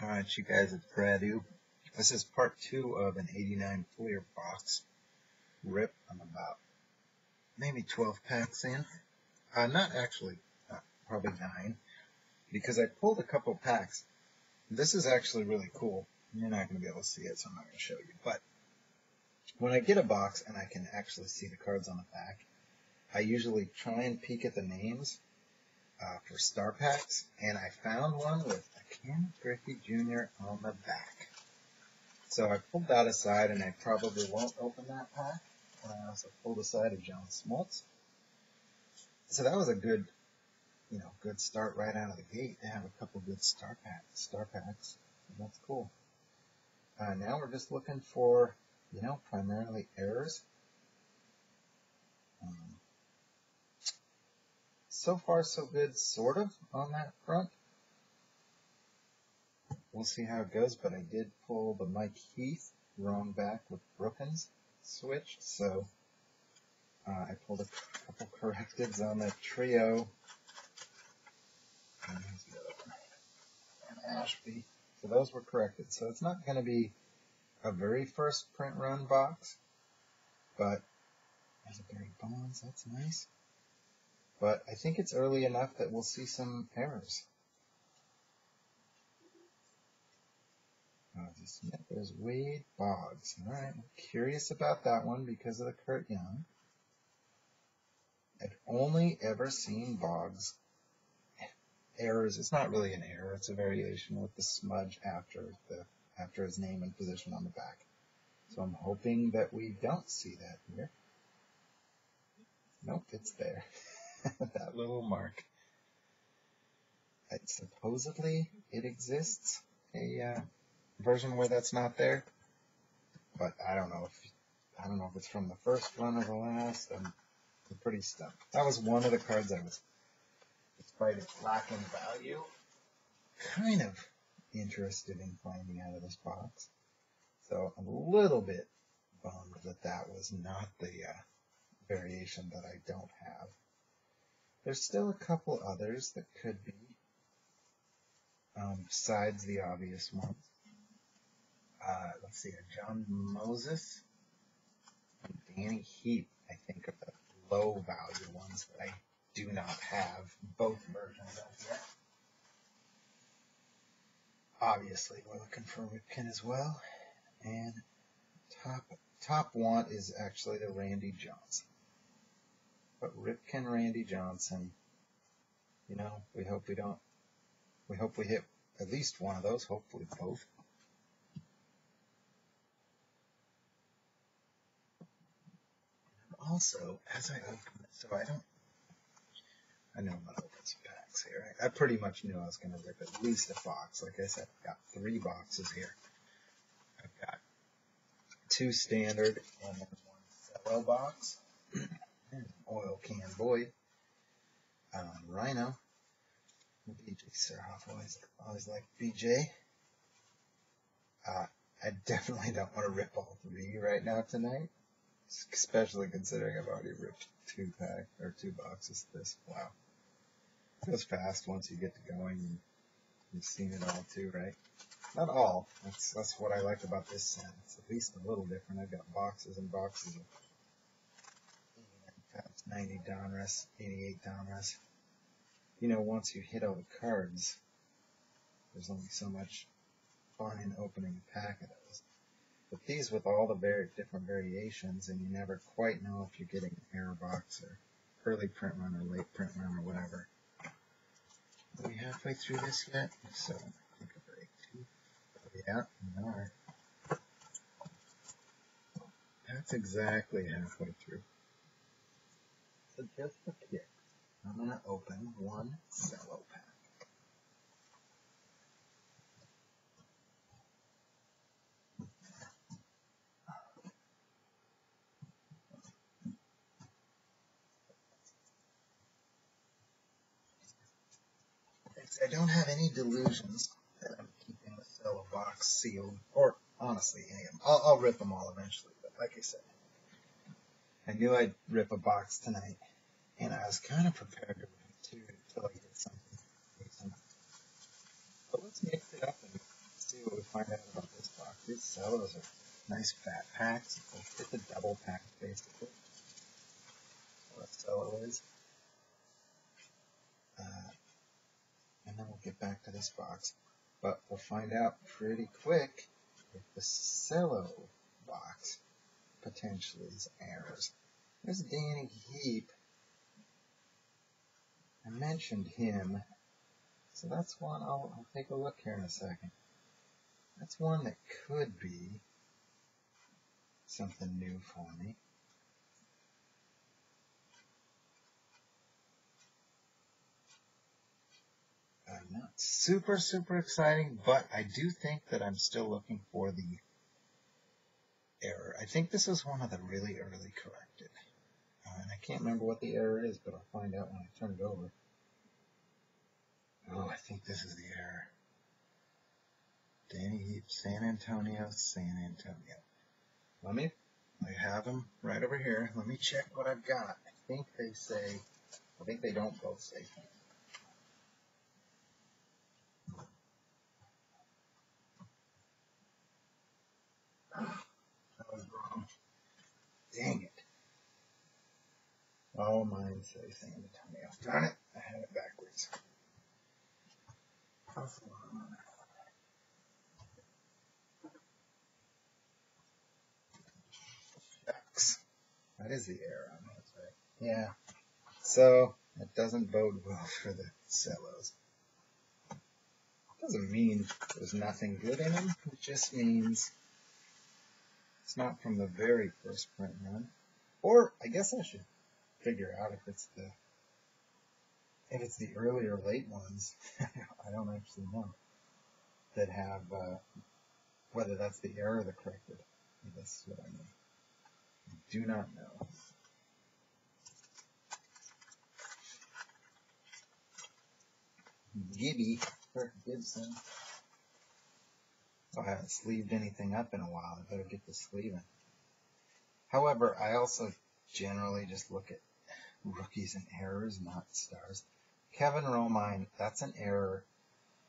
Alright, you guys, it's Bradu. This is part 2 of an 89 Fleer box rip. I'm about maybe 12 packs in. Not actually, probably 9, because I pulled a couple packs. This is actually really cool. You're not going to be able to see it, so I'm not going to show you. But when I get a box and I can actually see the cards on the back, I usually try and peek at the names for star packs, and I found one with a Ken Griffey Jr. on the back. So I pulled that aside, and I probably won't open that pack. I also pulled aside a John Smoltz. So that was a good, good start right out of the gate to have a couple good star packs. That's cool. Now we're just looking for, primarily errors. So far, so good, sort of, on that front. We'll see how it goes, but I did pull the Mike Heath wrong back with Brookins switch, so I pulled a couple correctives on that trio. And here's the other one. And Ashby. So those were corrected. So it's not going to be a very first print run box, but there's a Barry Bonds. That's nice. But I think it's early enough that we'll see some errors. There's Wade Boggs. All right, I'm curious about that one because of the Kurt Young. I've only ever seen Boggs errors. It's not really an error. It's a variation with the smudge after his name and position on the back. So I'm hoping that we don't see that here. Nope, it's there. That little mark. Supposedly it exists, a version where that's not there, but I don't know if it's from the first run or the last. I'm pretty stumped. That was one of the cards I was, despite its lack in value, kind of interested in finding out of this box. So I'm a little bit bummed that was not the variation that I don't have. There's still a couple others that could be, besides the obvious ones. Let's see, a John Moses and Danny Heap, I think, are the low value ones that I do not have both versions of yet. Obviously, we're looking for Ripken as well. And top want is actually the Randy Johnson. But Ripken, Randy Johnson, we hope we hit at least one of those, hopefully both. Also, as I open it, I know I'm going to open some packs here. I pretty much knew I was going to rip at least a box. Like I said, I've got 3 boxes here. I've got 2 standard and then 1 cello box. There's an oil can Boyd. Rhino. BJ Surhoff, always like BJ. I definitely don't want to rip all 3 right now tonight. Especially considering I've already ripped 2 boxes of this. Wow. It goes fast once you get to going, and you've seen it all too, right? Not all. That's what I like about this set. It's at least a little different. I've got boxes and boxes of 90 Donruss, 88 Donruss. Once you hit all the cards, there's only so much fun in opening a pack of those. But these with all the very different variations, and you never quite know if you're getting an error box or early print run or late print run or whatever. Are we halfway through this yet? If so, take a break too. Yeah, we are. That's exactly halfway through. So just for kicks, I'm going to open 1 cello pack. I don't have any delusions that I'm keeping the cello box sealed, or honestly, any of them. I'll rip them all eventually, but like I said, I knew I'd rip a box tonight, and I was kind of prepared to rip 2 until I get something decent. But let's mix it up and find out about this box. These cellos are nice fat packs. It's a double pack, basically. That's what a cello is. And then we'll get back to this box. But we'll find out pretty quick if the cello box potentially is errors. There's Danny Heap. I mentioned him. So that's one, I'll take a look here in a second. That's one that could be something new for me. Not super exciting, but I do think that I'm still looking for the error. I think this is one of the really early corrected. And I can't remember what the error is, but I'll find out when I turn it over. Oh, I think this is the error. Danny Heap, San Antonio. I have them right over here. Let me check what I've got. I think they don't both say that was wrong. Dang it. All mine say San Antonio. Darn it, I had it backwards. Shucks. That is the error on those, right? Yeah. So, that doesn't bode well for the cellos. Doesn't mean there's nothing good in them. It just means it's not from the very first print run. Or I guess I should figure out if it's the early or late ones. I don't actually know that have whether that's the error or the corrected. That's what I mean. I do not know. Kirk Gibson. I haven't sleeved anything up in a while. I better get the sleeving. However, I also generally just look at rookies and errors, not stars. Kevin Romine, that's an error,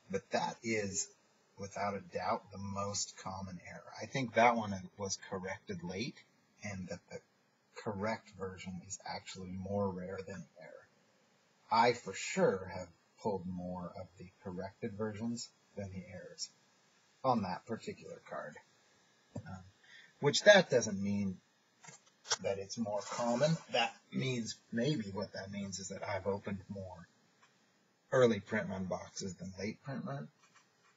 but that is, without a doubt, the most common error. I think that one was corrected late, and that the correct version is actually more rare than error. I, for sure, have pulled more of the corrected versions than the errors on that particular card. Which that doesn't mean that it's more common. That means, maybe what that means is that I've opened more early print run boxes than late print run.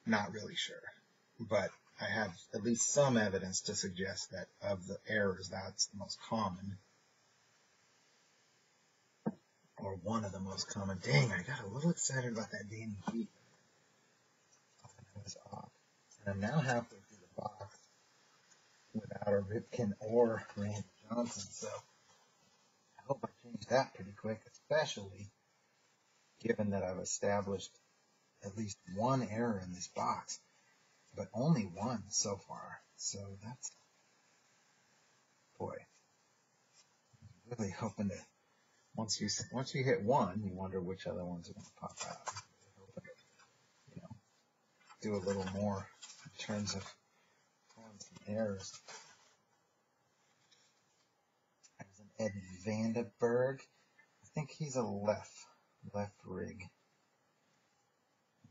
Not really sure. But I have at least some evidence to suggest that of the errors, that's the most common. Or one of the most common. Dang, I got a little excited about that Danny Heap. That was off. And I'm now halfway through the box without a Ripken or Randy Johnson, so I hope I change that pretty quick, especially given that I've established at least one error in this box, but only one so far. So that's, boy, I'm really hoping that once you hit one, you wonder which other ones are going to pop out. Hoping to, do a little more in terms of some errors. There's an Ed Vandenberg. I think he's a left rig.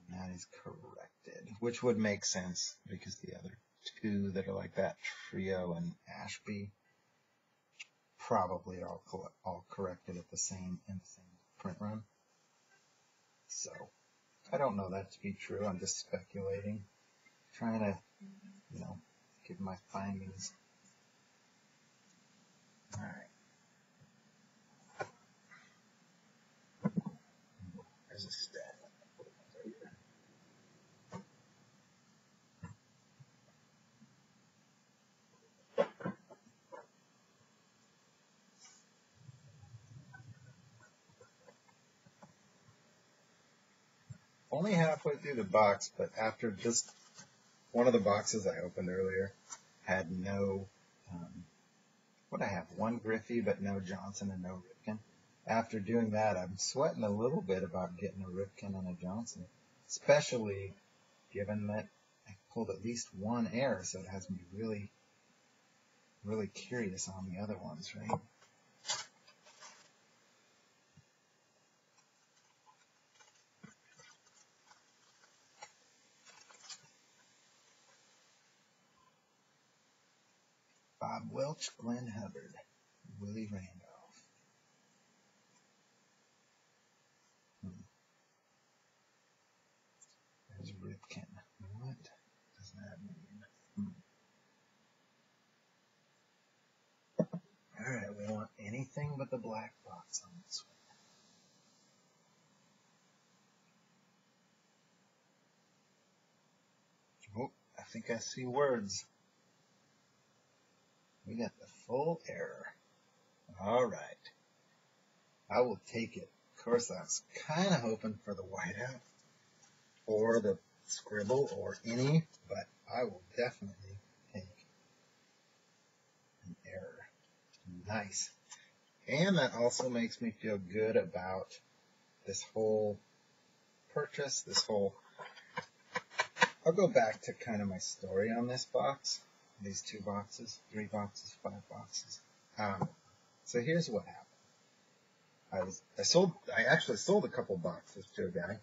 And that is corrected, which would make sense because the other two that are like that, Trio and Ashby, probably are all corrected in the same print run. So I don't know that to be true. I'm just speculating, trying to, give my findings. All right. There's a stat. Only halfway through the box, but after just one of the boxes I opened earlier had no, what I have, one Griffey, but no Johnson and no Ripken. After doing that, I'm sweating a little bit about getting a Ripken and a Johnson, especially given that I pulled at least one error, so it has me really, really curious on the other ones, right? Bob Welch, Glenn Hubbard, Willie Randolph. There's Ripken. What does that mean? Alright, we want anything but the black box on this one. Oh, I think I see words. We got the full error. Alright. I will take it. Of course, I was kind of hoping for the whiteout or the scribble or any, but I will definitely take an error. Nice. And that also makes me feel good about this whole purchase, I'll go back to kind of my story on this box, these 2 boxes, 3 boxes, 5 boxes. So here's what happened. I actually sold a couple boxes to a guy,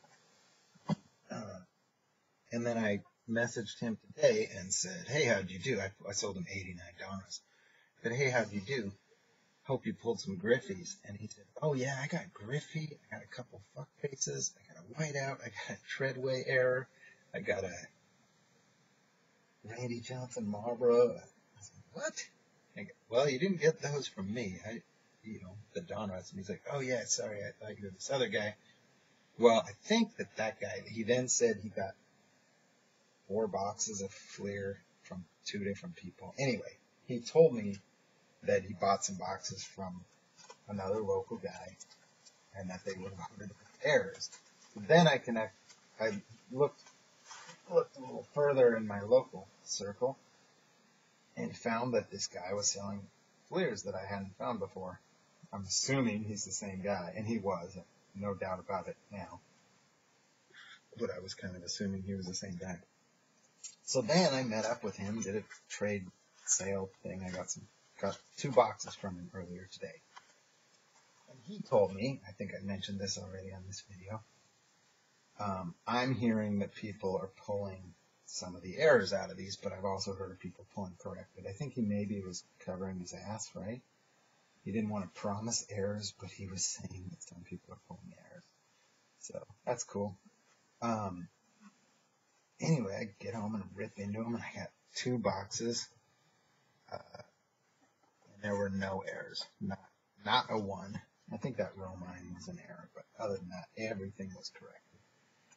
and then I messaged him today and said, hey, how'd you do? I sold him $89. I said, hey, how'd you do? Hope you pulled some Griffies. And he said, oh yeah, I got Griffey, I got a couple fuck faces, I got a whiteout, I got a Treadway error, I got a Randy Johnson Marlboro. I said, what? I go, well, you didn't get those from me. The Donruss. And he's like, oh yeah, sorry, I thought you were this other guy. Well, I think that guy, he then said he got 4 boxes of Fleer from 2 different people. Anyway, he told me that he bought some boxes from another local guy and that they were loaded with errors. Then I looked a little further in my local circle and found that this guy was selling Fleers that I hadn't found before. I'm assuming he's the same guy, and he was, no doubt about it now. But I was kind of assuming he was the same guy. So then I met up with him, did a trade sale thing. I got 2 boxes from him earlier today. And he told me, I think I mentioned this already on this video, I'm hearing that people are pulling some of the errors out of these, but I've also heard of people pulling corrected. I think he maybe was covering his ass, right? He didn't want to promise errors, but he was saying that some people are pulling errors. So that's cool. Anyway, I get home and rip into them, and I got 2 boxes, and there were no errors, not a one. I think that Romine was an error, but other than that, everything was corrected.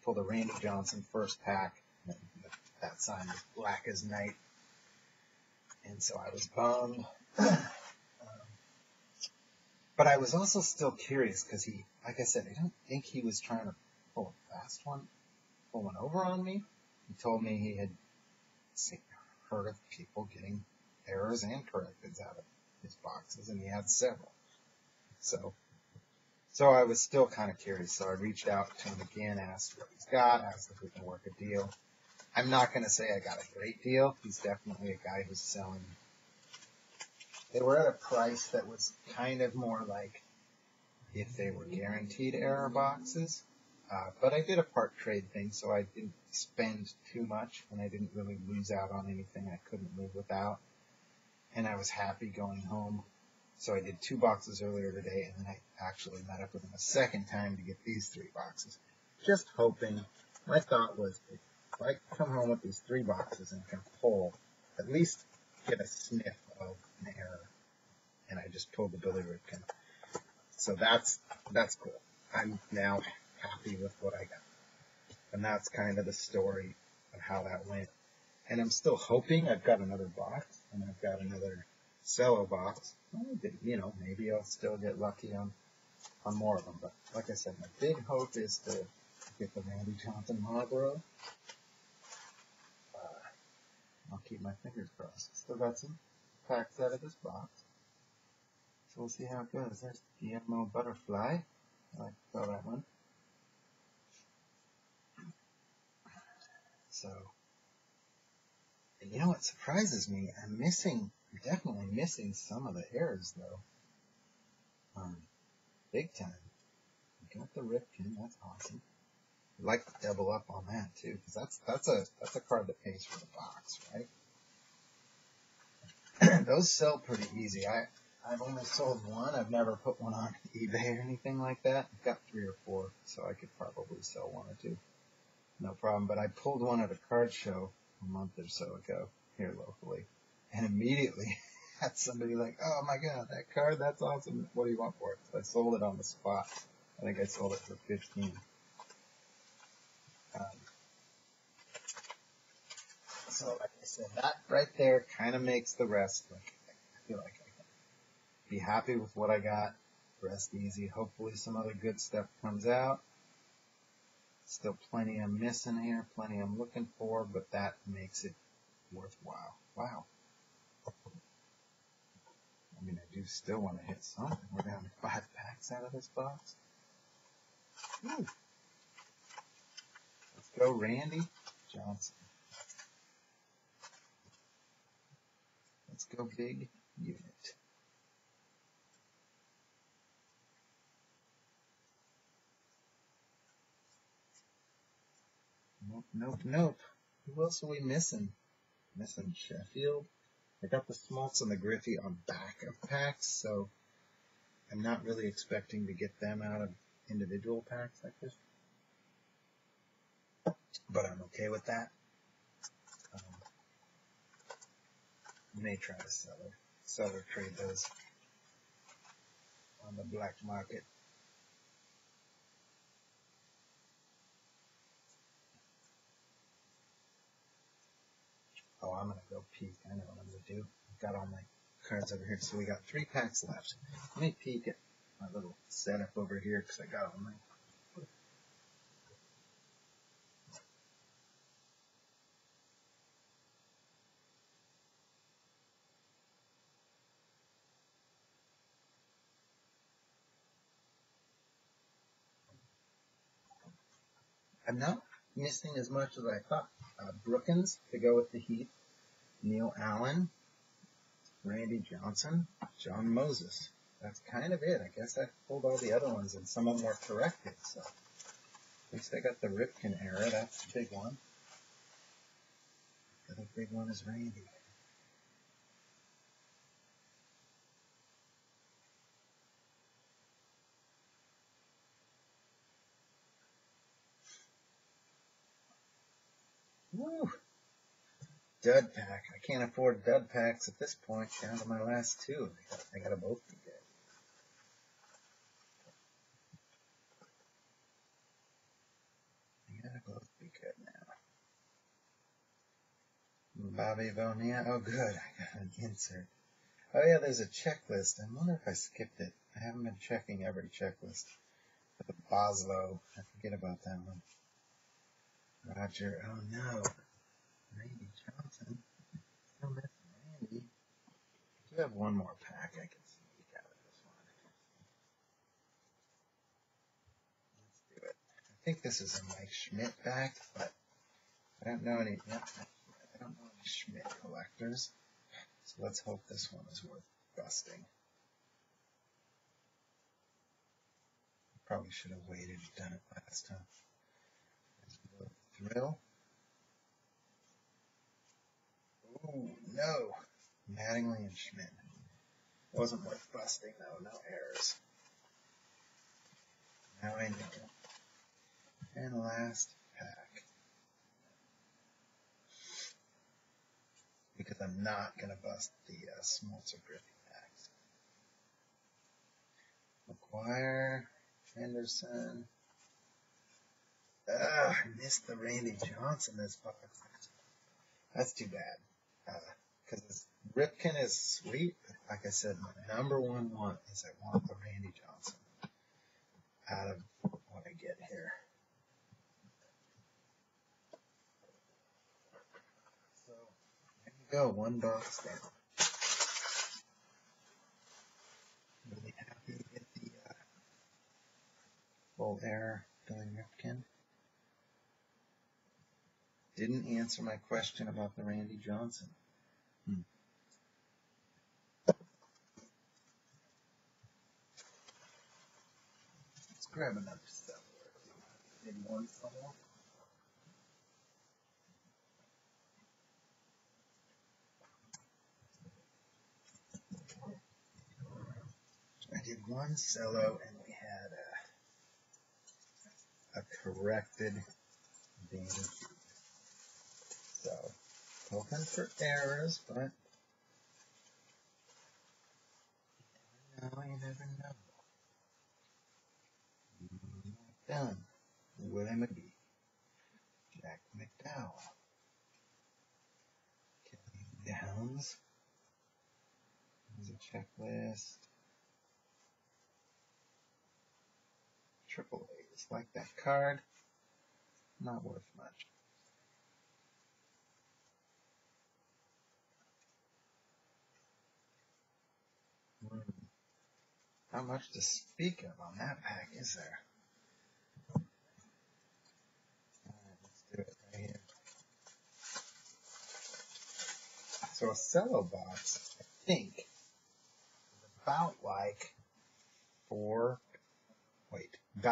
Pulled a Randy Johnson first pack, and that sign was black as night, and so I was bummed. But I was also still curious because he, like I said, I don't think he was trying to pull a fast one, pull one over on me. He told me he had heard of people getting errors and correcteds out of his boxes, and he had several. So I was still kind of curious. So I reached out to him again, asked what he's got, asked if we can work a deal. I'm not going to say I got a great deal. He's definitely a guy who's selling. They were at a price that was kind of more like if they were guaranteed error boxes. But I did a part trade thing, so I didn't spend too much, and I didn't really lose out on anything I couldn't live without. And I was happy going home. So I did 2 boxes earlier today, and then I actually met up with him a second time to get these 3 boxes. Just hoping. My thought was, if I come home with these 3 boxes and can pull, at least get a sniff of an error. And I just pulled the Billy Ripken. So that's cool. I'm now happy with what I got. And that's kind of the story of how that went. And I'm still hoping. I've got another box, and I've got another cello box. Maybe I'll still get lucky on more of them. But like I said, my big hope is to get the Randy Johnson Marlboro. I'll keep my fingers crossed. Still got some packs out of this box. So we'll see how it goes. There's Guillermo Butterfly. I like to call that one. So And you know what surprises me? I'm definitely missing some of the errors though. Big time. Got the Ripken, that's awesome. I'd like to double up on that too, because that's a card that pays for the box, right? Those sell pretty easy. I've only sold one. I've never put one on eBay or anything like that. I've got 3 or 4, so I could probably sell 1 or 2. No problem. But I pulled one at a card show a month or so ago here locally, and immediately had somebody like, "Oh my God, that card, that's awesome. What do you want for it?" So I sold it on the spot. I think I sold it for 15. So like I said, that right there kind of makes the rest like I feel like I can be happy with what I got. Rest easy. Hopefully some other good stuff comes out. Still plenty I'm missing here, plenty I'm looking for, but that makes it worthwhile. Wow. I mean, I do still want to hit something. We're down to 5 packs out of this box. Woo. Let's go, Randy Johnson. Let's go, big unit. Nope, nope, nope. Who else are we missing? Missing Sheffield. I got the Smoltz and the Griffey on back of packs, so I'm not really expecting to get them out of individual packs like this. But I'm okay with that. May try to sell or trade those on the black market. Oh, I'm going to go peek. I know what I'm going to do. I've got all my cards over here. So we got 3 packs left. Let me peek at my little setup over here because I got all my... I'm not missing as much as I thought. Brookins to go with the Heat. Neil Allen. Randy Johnson. John Moses. That's kind of it. I guess I pulled all the other ones and some of them were corrected. So at least I got the Ripken error. That's the big one. The other big one is Randy. Woo! Dud pack. I can't afford dud packs at this point. Down to my last 2. They gotta both be good. They gotta both be good now. Bobby Bonilla. Oh, good. I got an insert. Oh, yeah, there's a checklist. I wonder if I skipped it. I haven't been checking every checklist. But the Boslow. I forget about that one. Roger. Oh, no. Randy Johnson. Still missing Randy. I do have one more pack I can sneak out of this one. Let's do it. I think this is a Mike Schmidt pack, but I don't know any. I don't know any Schmidt collectors. So let's hope this one is worth busting. Probably should have waited and done it last time. Thrill. Ooh, no. Mattingly and Schmidt. Wasn't worth busting though, no errors. Now I know. And last pack. Because I'm not going to bust the Smoltz or Griffey packs. McGuire, Henderson. I missed the Randy Johnson this box. That's too bad. Because Ripken is sweet, but like I said, my number one want is I want the Randy Johnson out of what I get here. So there you go, one box down. Really happy to get the full air Billy Ripken. didn't answer my question about the Randy Johnson. Let's grab another cello. Maybe one cello. I did one cello, and we had a corrected Danny Cube. So, hoping for errors, but you never know. Done. Willie McGee. Jack McDowell. Kelly Downs. There's a checklist. Triple A's. Like that card. Not worth much. Not much to speak of on that pack, is there? Alright, let's do it right here. So a cello box, I think, is about like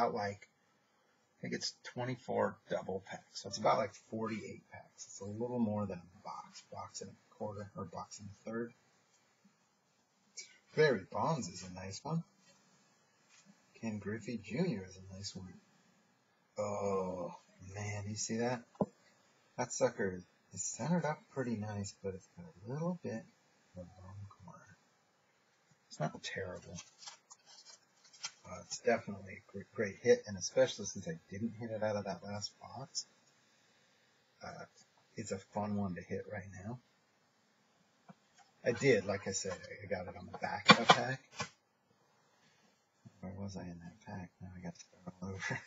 I think it's 24 double packs. So it's about like 48 packs. It's a little more than a box and a quarter, or box and a third. Barry Bonds is a nice one. Ken Griffey Jr. is a nice one. Oh, man, you see that? That sucker is centered up pretty nice, but it's got a little bit of a wrong corner. It's not terrible. It's definitely a great hit, and especially since I didn't hit it out of that last box, it's a fun one to hit right now. I did, like I said, I got it on the back of the pack. Where was I in that pack? Now I got to start all over.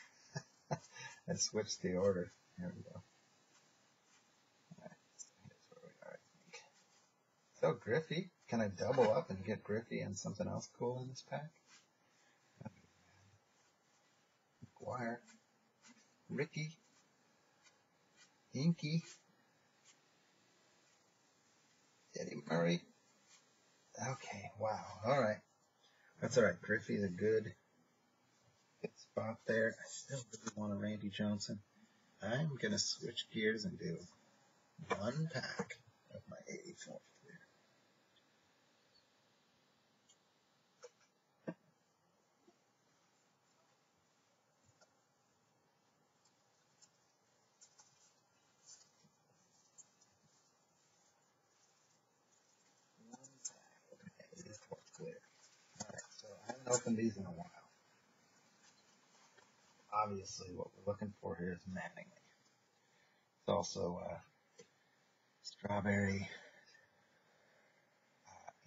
I switched the order. There we go. All right, here's where we are, I think. So Griffey, can I double up and get Griffey and something else cool in this pack? McGuire, Ricky, Inky, Eddie Murray. Okay, wow. All right. That's all right. Griffey's a good spot there. I still really want a Randy Johnson. I'm going to switch gears and do one pack of my 84th clear. One pack of my 84th clear. All right, so I haven't opened these in a while. Obviously, what we're looking for here is Mattingly. It's also Strawberry,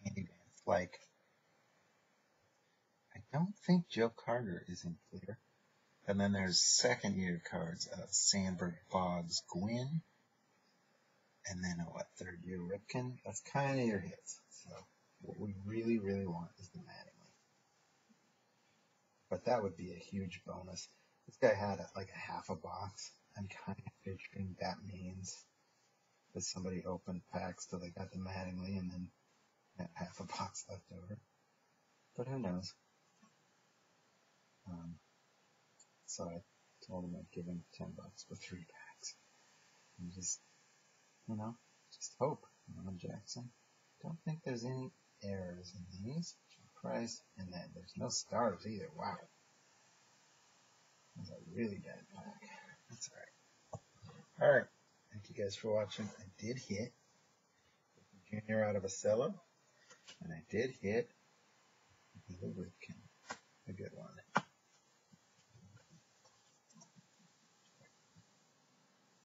Andy Van Slyke. I don't think Joe Carter is in clear. And then there's second year cards of Sandberg, Boggs, Gwynn. And then third year Ripken. That's kind of your hits. So what we really, really want is the Mattingly. But that would be a huge bonus. This guy had like a half a box. I'm kind of figuring that means that somebody opened packs till they got the Mattingly and then had half a box left over. But who knows? So I told him I'd give him $10 for 3 packs. And just hope. Jackson. Don't think there's any errors in these. Price, and then there's no stars either. Wow. That's a really bad pack. That's alright. Alright. Thank you guys for watching. I did hit Junior out of a cello, and I did hit Blue Ripken. A good one.